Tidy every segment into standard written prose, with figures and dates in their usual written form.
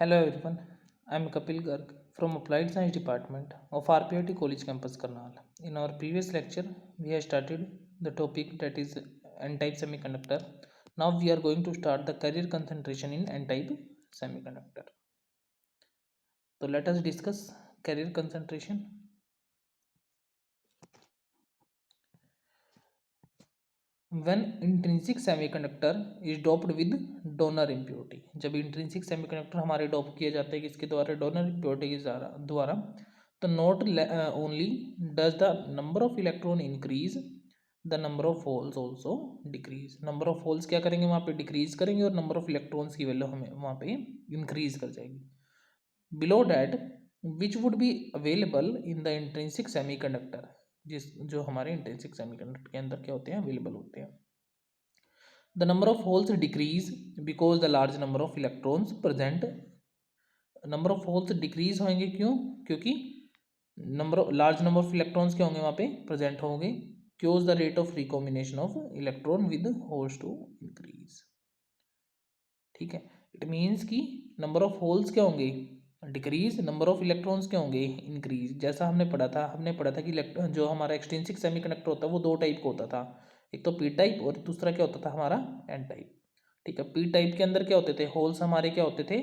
Hello everyone, I am Kapil Garg from Applied Science Department of RPIT College Campus Karnal. In our previous lecture, we have started the topic that is N-type semiconductor. Now we are going to start the carrier concentration in N-type semiconductor. So let us discuss carrier concentration. When intrinsic semiconductor is doped with donor impurity, जब intrinsic semiconductor हमारे dope किए जाते हैं किसके द्वारा, donor impurity के द्वारा, तो not only does the number of electron increase, the number of holes also decrease. number of holes क्या करेंगे वहाँ पे decrease करेंगे और number of electrons की वैल्यू हमें वहाँ पे increase कर जाएगी. below that which would be available in the intrinsic semiconductor, जो हमारे इंट्रिंसिक सेमीकंडक्टर के अंदर क्या होते हैं, अवेलेबल होते हैं. The number of holes decrease because the large number of electrons present. Number of holes decrease होंगे क्यों, क्योंकि लार्ज नंबर ऑफ इलेक्ट्रॉन्स क्या होंगे वहाँ पे प्रेजेंट होंगे. Cause the rate of recombination of electron with holes to increase. ठीक है, इट मीन्स कि नंबर ऑफ होल्स क्या होंगे डिक्रीज, नंबर ऑफ इलेक्ट्रॉन्स क्या होंगे इंक्रीज. जैसा हमने पढ़ा था कि जो हमारा एक्सट्रिंसिक सेमीकंडक्टर होता है वो दो टाइप का होता था, एक तो पी टाइप और दूसरा क्या होता था हमारा एन टाइप. ठीक है, पी टाइप के अंदर क्या होते थे, होल्स हमारे क्या होते थे,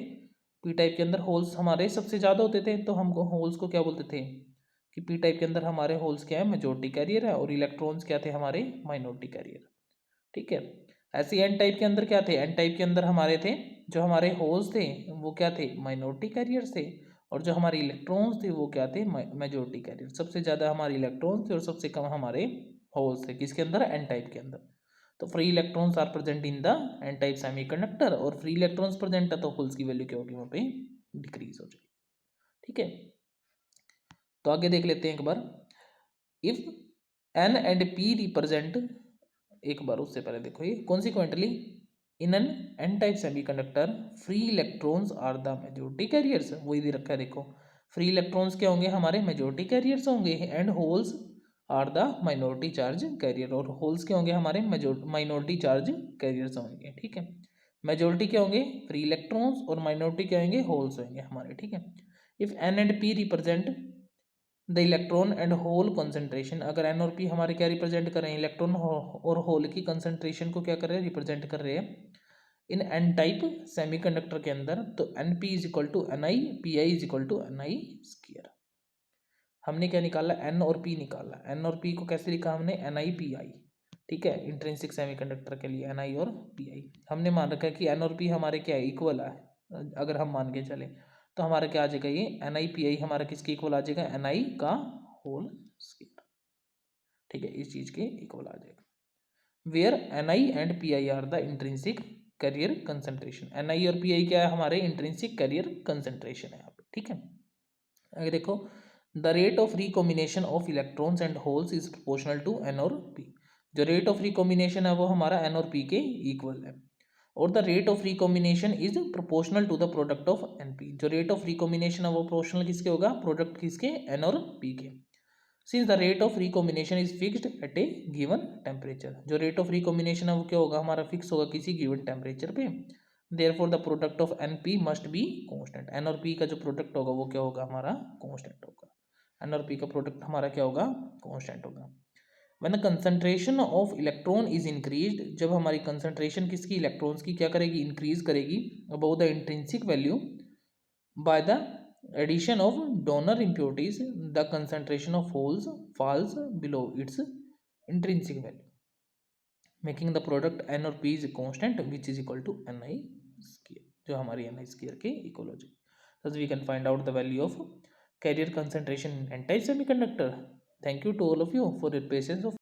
पी टाइप के अंदर होल्स हमारे सबसे ज़्यादा होते थे, तो हम होल्स को क्या बोलते थे कि पी टाइप के अंदर हमारे होल्स क्या है, मेजोरिटी कैरियर है, और इलेक्ट्रॉन्स क्या थे हमारे माइनॉरिटी कैरियर. ठीक है, ऐसे एन टाइप के अंदर क्या थे, एन टाइप के अंदर हमारे थे जो हमारे होल्स थे वो क्या थे, माइनॉरिटी कैरियर्स थे, और जो हमारे इलेक्ट्रॉन्स थे वो क्या थे, मेजोरिटी कैरियर. सबसे ज़्यादा हमारे इलेक्ट्रॉन्स थे और सबसे कम हमारे होल्स थे किसके अंदर, एन टाइप के अंदर. तो free electrons are present in the N type semiconductor, और फ्री इलेक्ट्रॉन्स प्रेजेंट है तो होल्स की वैल्यू क्या होगी वहाँ पे डिक्रीज हो जाएगी. ठीक है, तो आगे देख लेते हैं एक बार. If N and P represent, एक बार उससे पहले देखो ये consequently in N N type semiconductor free electrons are the majority carriers. वही दे रखा है देखो, फ्री इलेक्ट्रॉन्स क्या होंगे हमारे मेजोरिटी कैरियर्स होंगे, and holes are the minority charge carrier, और होल्स क्या होंगे हमारे माइनॉरिटी चार्ज कैरियर्स होंगे. ठीक है, मेजोरिटी क्या होंगे फ्री इलेक्ट्रॉन्स और माइनॉरिटी क्या होंगे होल्स होंगे हमारे. ठीक है, if N and P represent the electron and hole concentration, अगर एन और पी हमारे क्या रिप्रेजेंट कर रहे हैं, इलेक्ट्रॉन और होल की कंसंट्रेशन को क्या कर रहे हैं, रिप्रेजेंट कर रहे हैं इन एन टाइप सेमीकंडक्टर के अंदर, तो N P is equal to N I, P I is equal to N I square. हमने क्या निकाला, एन और पी निकाला. एन और पी को कैसे लिखा हमने, एन आई पी आई. ठीक है, इंट्रिंसिक सेमीकंडक्टर के लिए एन आई और पी आई हमने मान रखा है कि एन और पी हमारे क्या है, इक्वल है. अगर हम मान के चले तो हमारा क्या आ जाएगा, ये एन आई पी आई हमारा किसके इक्वल आ जाएगा, एन आई का होल स्क्वायर. ठीक है, इस चीज के इक्वल आ जाएगा. Where N I and P I are the intrinsic carrier concentration. N I और पी आई क्या है, हमारे इंट्रिंसिक कैरियर कंसंट्रेशन है यहाँ पे. ठीक है, अगर देखो the rate of recombination of electrons and holes is proportional to N और पी. जो रेट ऑफ रिकॉम्बिनेशन है वो हमारा एन और पी के इक्वल है, और the rate of recombination is proportional to the product of N P. जो रेट ऑफ रिकॉम्बिनेशन है वो प्रोपोर्शनल किसके होगा, प्रोडक्ट किसके, एन और पी के. Since the rate of recombination is fixed at a given temperature, जो रेट ऑफ रिकॉम्बिनेशन है वो क्या होगा हमारा, फिक्स होगा किसी गिवन टेम्परेचर पे. Therefore the product of N p must be constant. N और पी का जो प्रोडक्ट होगा वो क्या होगा हमारा, कांस्टेंट होगा. एन और पी का प्रोडक्ट हमारा क्या होगा, कांस्टेंट होगा. When the concentration of electron is increased, जब हमारी concentration किसकी, इलेक्ट्रॉन्स की क्या करेगी, इंक्रीज करेगी above the intrinsic value by the addition of donor impurities, the concentration of holes falls below its intrinsic value, making the product N or P is constant which is equal to Ni square, जो हमारी Ni square के equal हो जाएगी. Thus we can find out the value of carrier concentration in n-type semiconductor. Thank you to all of you for your patience of